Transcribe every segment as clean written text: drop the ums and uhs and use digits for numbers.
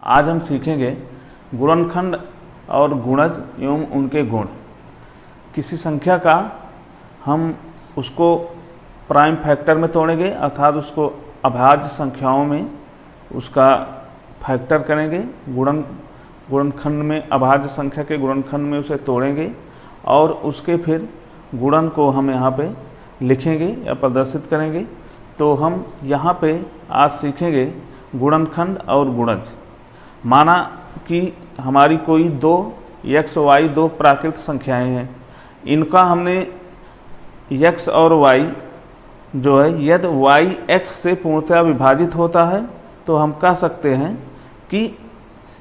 आज हम सीखेंगे गुणनखंड और गुणज एवं उनके गुण। किसी संख्या का हम उसको प्राइम फैक्टर में तोड़ेंगे, अर्थात उसको अभाज्य संख्याओं में उसका फैक्टर करेंगे। गुणनखंड में अभाज्य संख्या के गुणनखंड में उसे तोड़ेंगे और उसके फिर गुणन को हम यहाँ पे लिखेंगे या प्रदर्शित करेंगे। तो हम यहाँ पे आज सीखेंगे गुणनखंड और गुणज। माना कि हमारी कोई दो x y दो प्राकृत संख्याएं हैं, इनका हमने x और y जो है यदि y x से पूर्णतः विभाजित होता है तो हम कह सकते हैं कि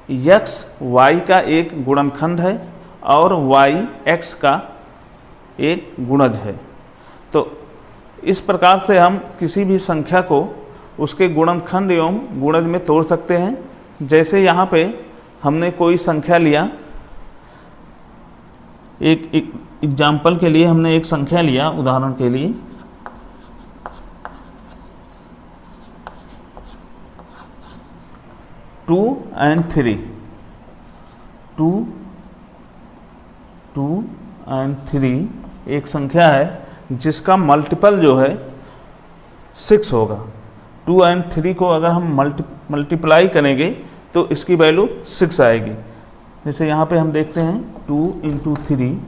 x y का एक गुणनखंड है और y x का एक गुणज है। तो इस प्रकार से हम किसी भी संख्या को उसके गुणनखंड एवं गुणज में तोड़ सकते हैं। जैसे यहाँ पे हमने कोई संख्या लिया, एक एग्जाम्पल के लिए हमने एक संख्या लिया, उदाहरण के लिए 2 और 3। 2 और 3 एक संख्या है जिसका मल्टीपल जो है 6 होगा। 2 और 3 को अगर हम मल्टीप्लाई करेंगे तो इसकी वैल्यू 6 आएगी। जैसे यहाँ पे हम देखते हैं 2 × 3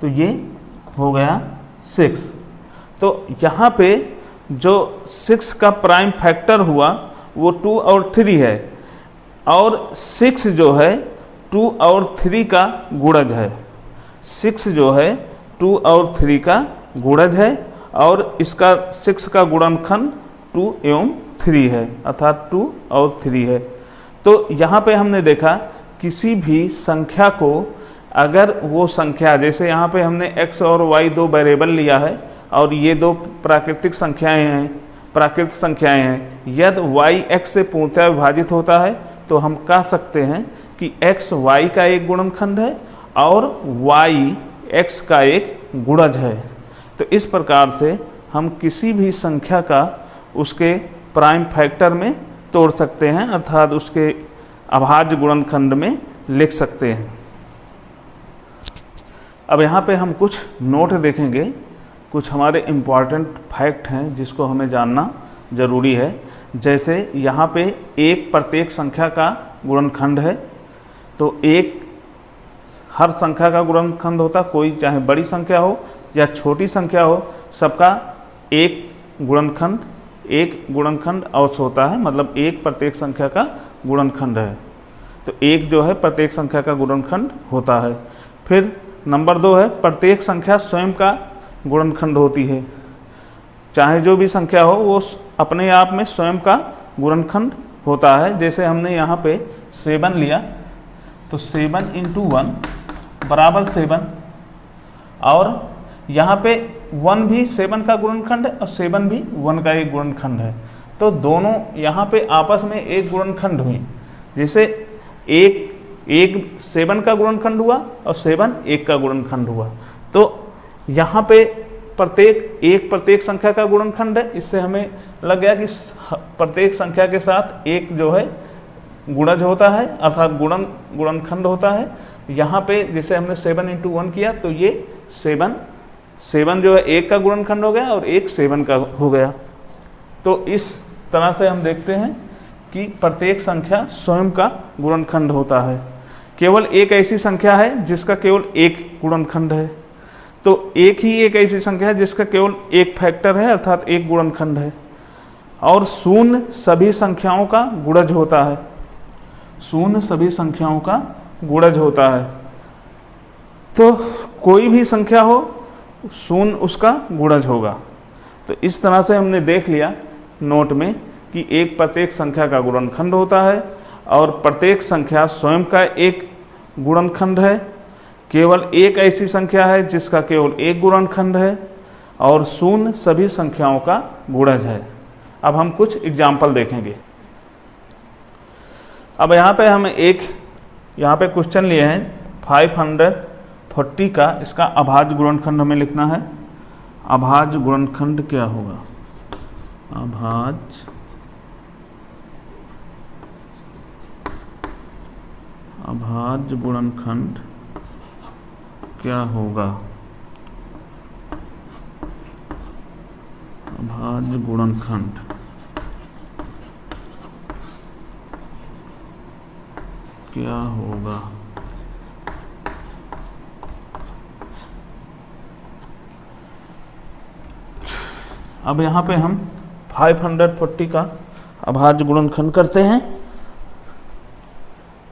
तो ये हो गया 6। तो यहाँ पे जो 6 का प्राइम फैक्टर हुआ वो 2 और 3 है और 6 जो है 2 और 3 का गुणज है। 6 जो है 2 और 3 का गुणज है और इसका 6 का गुणनखंड 2 एवं 3 है, अर्थात 2 और 3 है। तो यहाँ पे हमने देखा किसी भी संख्या को अगर वो संख्या, जैसे यहाँ पे हमने x और y दो वेरिएबल लिया है और ये दो प्राकृतिक संख्याएं हैं, यदि y x से पूर्णतः विभाजित होता है तो हम कह सकते हैं कि x y का एक गुणनखंड है और y x का एक गुणज है। तो इस प्रकार से हम किसी भी संख्या का उसके प्राइम फैक्टर में तोड़ सकते हैं, अर्थात उसके अभाज्य गुणनखंड में लिख सकते हैं। अब यहाँ पे हम कुछ नोट देखेंगे, कुछ हमारे इम्पॉर्टेंट फैक्ट हैं जिसको हमें जानना ज़रूरी है। जैसे यहाँ पे एक प्रत्येक संख्या का गुणनखंड है, तो एक हर संख्या का गुणनखंड होता, कोई चाहे बड़ी संख्या हो या छोटी संख्या हो, सबका एक गुणनखंड अवश्य होता है, मतलब एक प्रत्येक संख्या का गुणनखंड है। तो एक जो है प्रत्येक संख्या का गुणनखंड होता है। फिर नंबर 2 है प्रत्येक संख्या स्वयं का गुणनखंड होती है। चाहे जो भी संख्या हो वो अपने आप में स्वयं का गुणनखंड होता है। जैसे हमने यहाँ पे 7 लिया तो 7 × 1 बराबर 7 और यहाँ पे 1 भी 7 का गुणनखंड है और 7 भी 1 का एक गुणनखंड है। तो दोनों यहाँ पे आपस में एक गुणनखंड हुई। जैसे एक 7 का गुणनखंड हुआ और 7 1 का गुणनखंड हुआ। तो यहाँ पे प्रत्येक संख्या का गुणनखंड है। इससे हमें लग गया कि प्रत्येक संख्या के साथ एक जो है गुणज होता है, अर्थात गुणनखंड होता है। यहाँ पे जैसे हमने 7 × 1 किया तो ये 7 जो है 1 का गुणनखंड हो गया और 1 7 का हो गया। तो इस तरह से हम देखते हैं कि प्रत्येक संख्या स्वयं का गुणनखंड होता है। केवल एक ऐसी संख्या है जिसका केवल एक गुणनखंड है। तो एक ऐसी संख्या है जिसका केवल एक फैक्टर है, अर्थात एक गुणनखंड है। और शून्य सभी संख्याओं का गुणज होता है। शून्य सभी संख्याओं का गुणज होता है। तो कोई भी संख्या हो शून्य उसका गुणज होगा। तो इस तरह से हमने देख लिया नोट में कि एक प्रत्येक संख्या का गुणनखंड होता है और प्रत्येक संख्या स्वयं का एक गुणनखंड है। केवल एक ऐसी संख्या है जिसका केवल एक गुणनखंड है और शून्य सभी संख्याओं का गुणज है। अब हम कुछ एग्जाम्पल देखेंगे। अब यहाँ पे हम यहाँ पे क्वेश्चन लिए हैं 540 का, इसका अभाज्य गुणनखंड हमें लिखना है। अभाज्य गुणनखंड क्या होगा? अभाज्य अभाज्य गुणनखंड क्या होगा। अभाज्य गुणनखंड क्या होगा। अब यहाँ पे हम 540 का अभाज्य गुणनखंड करते हैं।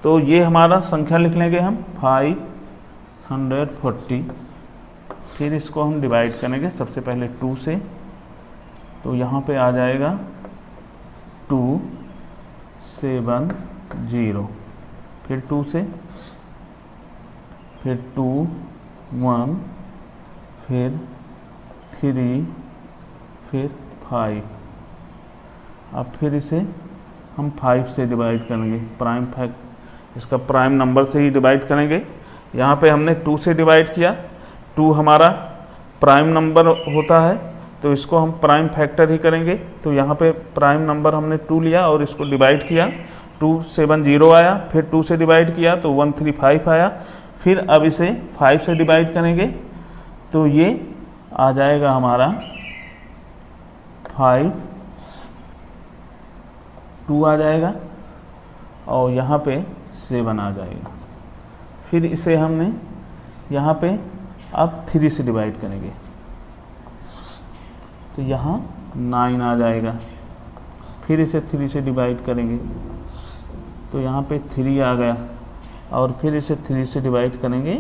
तो ये हमारा संख्या लिख लेंगे हम 540, फिर इसको हम डिवाइड करेंगे सबसे पहले 2 से। तो यहाँ पे आ जाएगा 270, फिर 2 से, फिर 2 1, फिर 3, फिर 5। अब फिर इसे हम 5 से डिवाइड करेंगे, प्राइम फैक्ट इसका प्राइम नंबर से ही डिवाइड करेंगे। यहाँ पे हमने 2 से डिवाइड किया, 2 हमारा प्राइम नंबर होता है तो इसको हम प्राइम फैक्टर ही करेंगे। तो यहाँ पे प्राइम नंबर हमने 2 लिया और इसको डिवाइड किया, 270 आया, फिर 2 से डिवाइड किया तो 135 आया। फिर अब इसे 5 से डिवाइड करेंगे तो ये आ जाएगा हमारा 5, 2 आ जाएगा और यहाँ पे 7 आ जाएगा। फिर इसे हमने यहाँ पे अब 3 से डिवाइड करेंगे तो यहाँ 9 आ जाएगा। फिर इसे 3 से डिवाइड करेंगे तो यहाँ पे 3 आ गया और फिर इसे 3 से डिवाइड करेंगे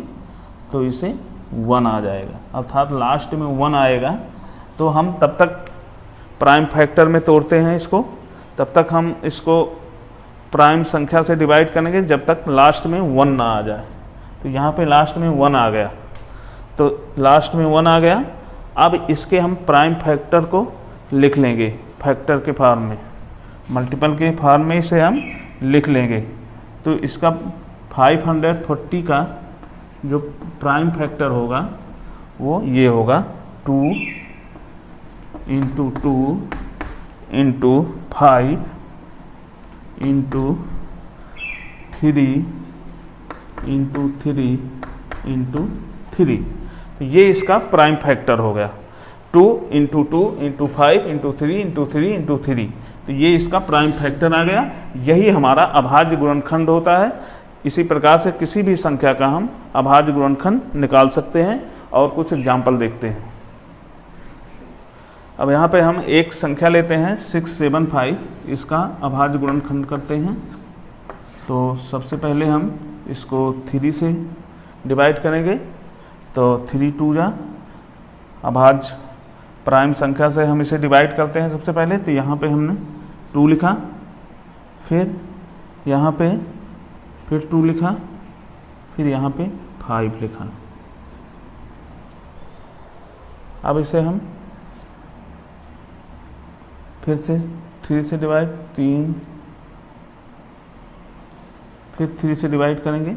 तो इसे 1 आ जाएगा, अर्थात लास्ट में 1 आएगा। तो हम तब तक प्राइम फैक्टर में तोड़ते हैं इसको, तब तक हम इसको प्राइम संख्या से डिवाइड करेंगे जब तक लास्ट में 1 ना आ जाए। तो यहाँ पे लास्ट में 1 आ गया, तो लास्ट में 1 आ गया। अब इसके हम प्राइम फैक्टर को लिख लेंगे फैक्टर के फॉर्म में, मल्टीपल के फॉर्म में इसे हम लिख लेंगे। तो इसका 540 का जो प्राइम फैक्टर होगा वो ये होगा 2 × 2 × 5 × 3 × 3 × 3। तो ये इसका प्राइम फैक्टर हो गया, 2 × 2 × 5 × 3 × 3 × 3। तो ये इसका प्राइम फैक्टर आ गया। यही हमारा अभाज्य गुणनखंड होता है। इसी प्रकार से किसी भी संख्या का हम अभाज्य गुणनखंड निकाल सकते हैं। और कुछ एग्जाम्पल देखते हैं। अब यहाँ पे हम एक संख्या लेते हैं 675, इसका अभाज्य गुणनखंड करते हैं। तो सबसे पहले हम इसको 3 से डिवाइड करेंगे तो 3 2 जा, अभाज्य प्राइम संख्या से हम इसे डिवाइड करते हैं सबसे पहले। तो यहाँ पे हमने 2 लिखा, फिर यहाँ पे फिर 2 लिखा, फिर यहाँ पे 5 लिखा। अब इसे हम फिर से 3 से डिवाइड, 3, फिर 3 से डिवाइड करेंगे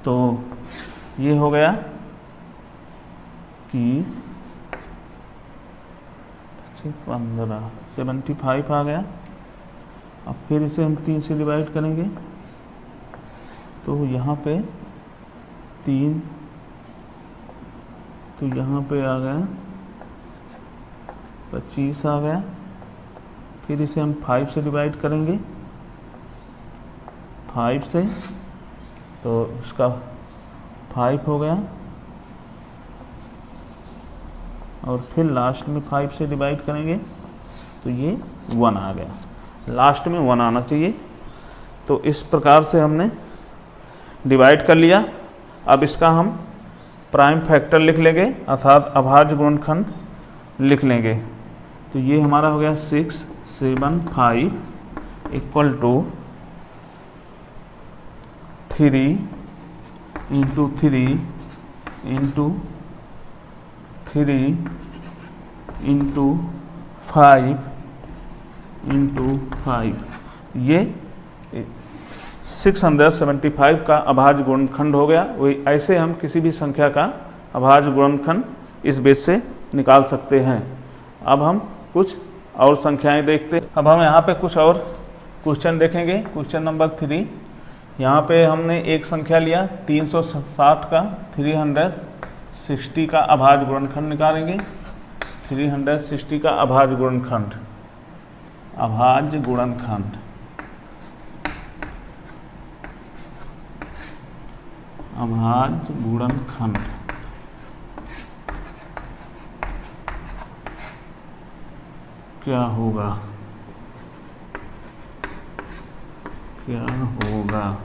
तो ये हो गया 21, 15, 75 आ गया। अब फिर इसे हम 3 से डिवाइड करेंगे तो यहाँ पे 3, तो यहाँ पे आ गया 25 आ गया। फिर इसे हम 5 से डिवाइड करेंगे, 5 से, तो उसका 5 हो गया। और फिर लास्ट में 5 से डिवाइड करेंगे तो ये 1 आ गया, लास्ट में 1 आना चाहिए। तो इस प्रकार से हमने डिवाइड कर लिया। अब इसका हम प्राइम फैक्टर लिख लेंगे, अर्थात अभाज्य गुणनखंड लिख लेंगे। तो ये हमारा हो गया 675 इक्वल टू 3 × 3 × 3 × 5 × 5। ये 675 का अभाज्य गुणनखंड हो गया। वही ऐसे हम किसी भी संख्या का अभाज्य गुणनखंड इस बेस से निकाल सकते हैं। अब हम कुछ और संख्याएं देखते हैं। अब हम यहाँ पे कुछ और क्वेश्चन देखेंगे, क्वेश्चन नंबर 3। यहाँ पे हमने एक संख्या लिया 360 का 360 का अभाज्य गुणनखंड निकालेंगे। 360 का अभाज्य गुणनखंड, अभाज्य गुणनखंड, अभाज्य गुणनखंड क्या होगा, क्या होगा।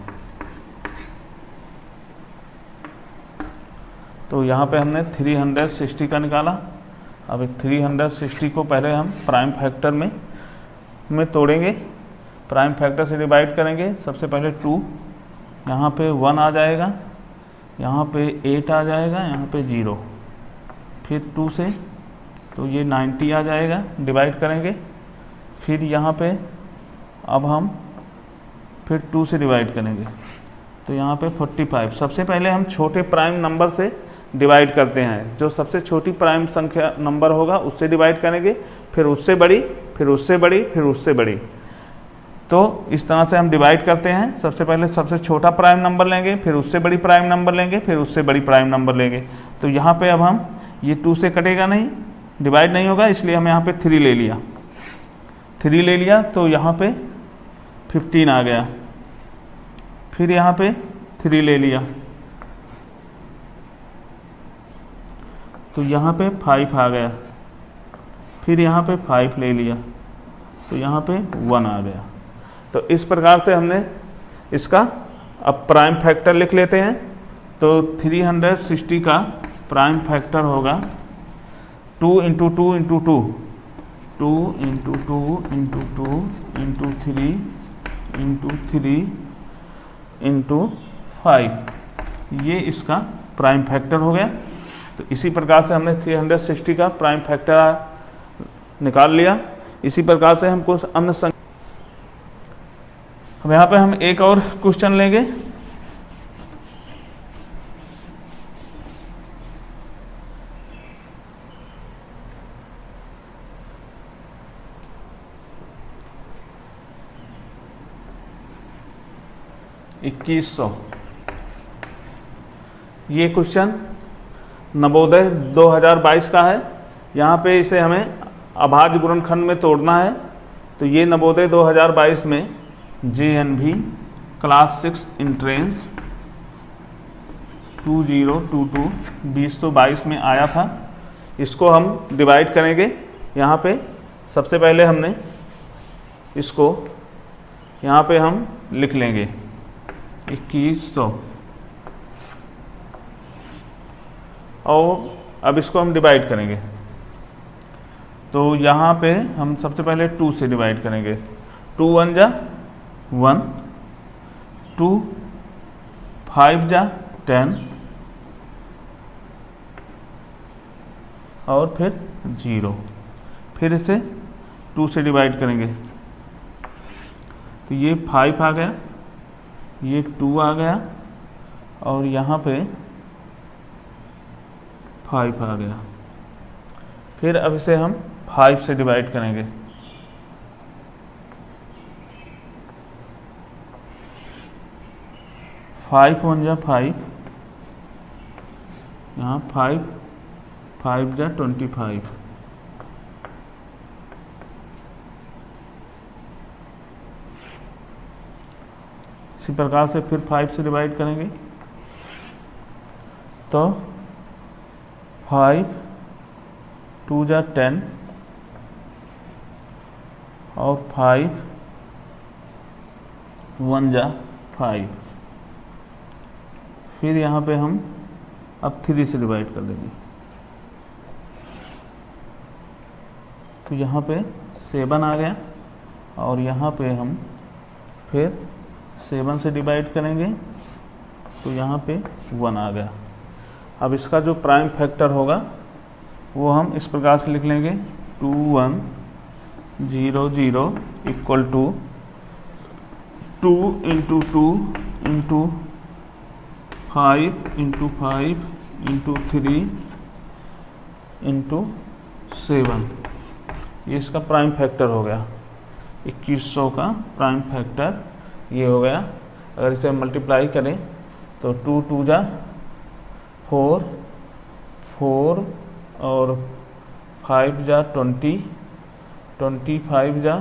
तो यहाँ पे हमने 360 का निकाला। अब 360 को पहले हम प्राइम फैक्टर में तोड़ेंगे, प्राइम फैक्टर से डिवाइड करेंगे। सबसे पहले 2, यहाँ पे 1 आ जाएगा, यहाँ पे 8 आ जाएगा, यहाँ पे 0, फिर 2 से तो ये 90 आ जाएगा, डिवाइड करेंगे। फिर यहाँ पे अब हम फिर 2 से डिवाइड करेंगे, तो यहाँ पे 45। सबसे पहले हम छोटे प्राइम नंबर से डिवाइड करते हैं, जो सबसे छोटी प्राइम संख्या नंबर होगा उससे डिवाइड करेंगे, फिर उससे बड़ी, फिर उससे बड़ी, फिर उससे बड़ी। तो इस तरह से हम डिवाइड करते हैं। सबसे पहले सबसे छोटा प्राइम नंबर लेंगे, फिर उससे बड़ी प्राइम नंबर लेंगे, फिर उससे बड़ी प्राइम नंबर लेंगे। तो यहाँ पे अब हम ये 2 से कटेगा नहीं, डिवाइड नहीं होगा, इसलिए हम यहाँ पे 3 ले लिया। 3 ले लिया तो यहाँ पे 15 आ गया। फिर यहाँ पे 3 ले लिया तो यहाँ पे 5 आ गया। फिर यहाँ पे 5 ले लिया तो यहाँ पे 1 आ गया। तो इस प्रकार से हमने इसका अब प्राइम फैक्टर लिख लेते हैं। तो 360 का प्राइम फैक्टर होगा 2 into 2 into 2, 2 into 2 into 2 into 3 into 3 into 5, ये इसका प्राइम फैक्टर हो गया। तो इसी प्रकार से हमने 360 का प्राइम फैक्टर निकाल लिया। इसी प्रकार से हमको अन्य संख्या, अब यहाँ पे हम एक और क्वेश्चन लेंगे। ये क्वेश्चन नवोदय 2022 का है। यहाँ पे इसे हमें अभाज्य गुणनखंड में तोड़ना है। तो ये नवोदय 2022 में JNV क्लास 6 एंट्रेंस 2022 में आया था। इसको हम डिवाइड करेंगे। यहाँ पे सबसे पहले हमने इसको यहाँ पे हम लिख लेंगे 2100, और अब इसको हम डिवाइड करेंगे। तो यहाँ पे हम सबसे पहले 2 से डिवाइड करेंगे। 2 1 जा 1, 2 5 जा 10, और फिर 0। फिर इसे 2 से डिवाइड करेंगे तो ये 5 आ गया, ये 2 आ गया, और यहाँ पे 5 आ गया। फिर अब इसे हम 5 से डिवाइड करेंगे। फाइव 1 जा 5, यहाँ 5 5 जा 25, इसी प्रकार से फिर 5 से डिवाइड करेंगे। तो 5 2 जा 10, और 5 1 जा 5। फिर यहाँ पे हम अब 3 से डिवाइड कर देंगे। तो यहाँ पे 7 आ गया, और यहाँ पे हम फिर 7 से डिवाइड करेंगे तो यहाँ पे 1 आ गया। अब इसका जो प्राइम फैक्टर होगा वो हम इस प्रकार से लिख लेंगे 2 1 0 0 equal to 2 into 2 into 5 into 5 into 3 into 7, ये इसका प्राइम फैक्टर हो गया। 2100 का प्राइम फैक्टर ये हो गया। अगर इसे मल्टीप्लाई करें तो 2 2 जा 4, 4 और 5 जा 20, 25 जा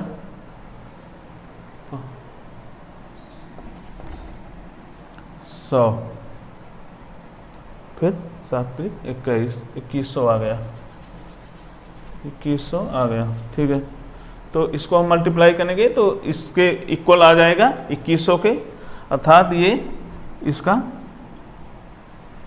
100, फिर 7 21, 2100 आ गया, 2100 आ गया। ठीक है, तो इसको हम मल्टीप्लाई करेंगे तो इसके इक्वल आ जाएगा 2100 के, अर्थात ये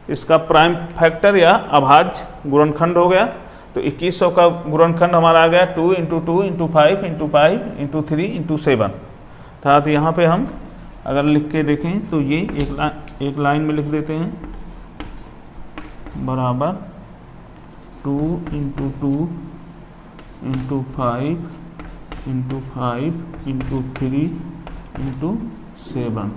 इसका प्राइम फैक्टर या अभाज्य गुणनखंड हो गया। तो 2100 का गुणनखंड हमारा आ गया 2 × 2 × 5 × 5 × 3 × 7। अर्थात यहाँ पे हम अगर लिख के देखें तो ये एक लाइन में लिख देते हैं, बराबर 2 × 2 × 5 × 5 × 3 × 7।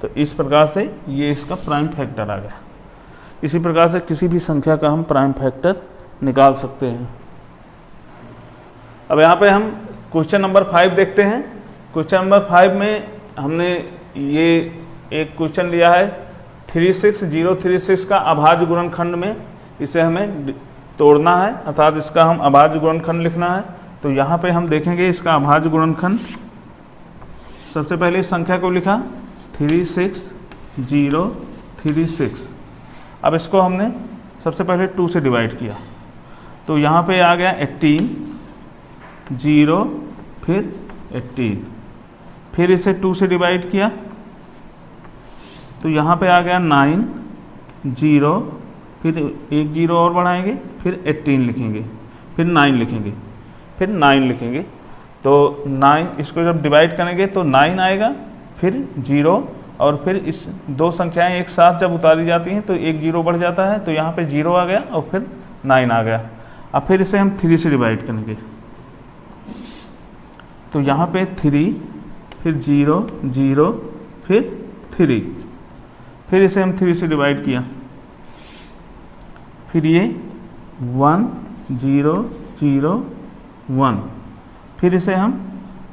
तो इस प्रकार से ये इसका प्राइम फैक्टर आ गया। इसी प्रकार से किसी भी संख्या का हम प्राइम फैक्टर निकाल सकते हैं। अब यहाँ पे हम क्वेश्चन नंबर 5 देखते हैं। क्वेश्चन नंबर 5 में हमने ये एक क्वेश्चन लिया है 36036 का अभाज्य गुणनखंड में इसे हमें तोड़ना है, अर्थात इसका हम अभाज्य गुणनखंड लिखना है। तो यहाँ पे हम देखेंगे इसका अभाज्य गुणनखंड। सबसे पहले इस संख्या को लिखा 36036। अब इसको हमने सबसे पहले 2 से डिवाइड किया, तो यहाँ पे आ गया 18, 0 फिर 18, फिर इसे 2 से डिवाइड किया तो यहाँ पे आ गया 9, 0 फिर एक 0 और बढ़ाएंगे, फिर 18 लिखेंगे, फिर 9 लिखेंगे, फिर 9 लिखेंगे। तो 9 इसको जब डिवाइड करेंगे तो 9 आएगा, फिर 0 और फिर इस दो संख्याएं एक साथ जब उतारी जाती हैं तो एक 0 बढ़ जाता है, तो यहाँ पे 0 आ गया और फिर 9 आ गया। अब फिर इसे हम 3 से डिवाइड करेंगे, तो यहाँ पे 3 फिर 0 0 फिर 3, फिर इसे हम 3 से डिवाइड किया, फिर ये 1 0 0 1, फिर इसे हम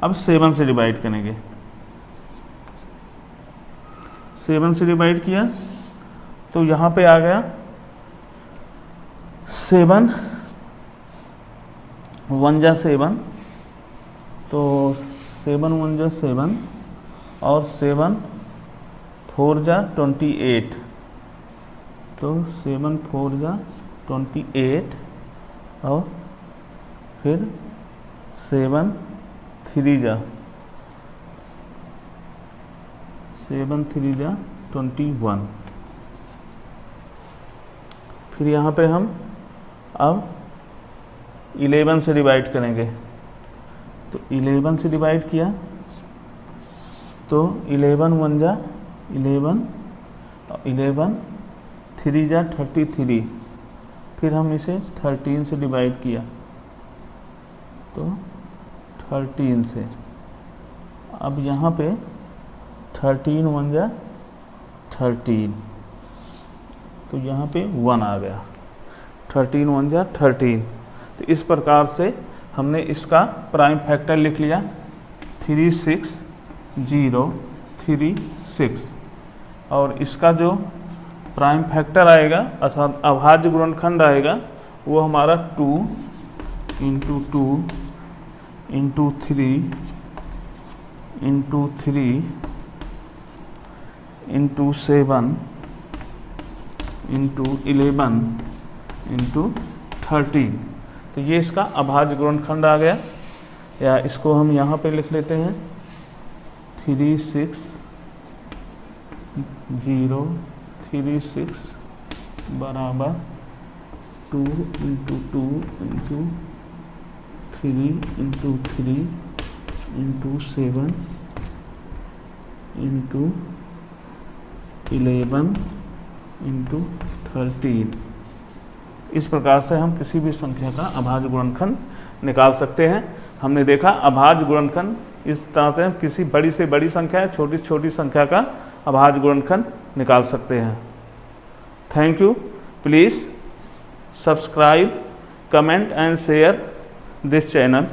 अब 7 से डिवाइड करेंगे। 7 से डिवाइड किया तो यहाँ पे आ गया 7 1 जा 7, तो 7 1 जा 7 और 7 4 जा 28, तो 7 4 जा 28 और फिर 7 3 जा 21, फिर यहाँ पे हम अब 11 से डिवाइड करेंगे, तो 11 से डिवाइड किया तो 11 1 जा 11, 11 3 जा 33, फिर हम इसे 13 से डिवाइड किया तो 13 से, अब यहाँ पे 13 1 जा 13, तो यहाँ पे 1 आ गया, 13 1 जा 13। तो इस प्रकार से हमने इसका प्राइम फैक्टर लिख लिया 36036, और इसका जो प्राइम फैक्टर आएगा अर्थात अभाज्य गुणनखंड आएगा वो हमारा 2 × 2 × 3 × 3 × 7 × 11 × 13। तो ये इसका अभाज्य गुणनखंड आ गया, या इसको हम यहाँ पे लिख लेते हैं 36036 बराबर 2 × 2 × 3 × 3 × 7 × 11 × 13। इस प्रकार से हम किसी भी संख्या का अभाज्य गुणनखंड निकाल सकते हैं। हमने देखा अभाज्य गुणनखंड इस तरह से हम किसी बड़ी से बड़ी संख्या या छोटी से छोटी संख्या का अभाज्य गुणनखंड निकाल सकते हैं। Thank you. Please subscribe comment and share this channel.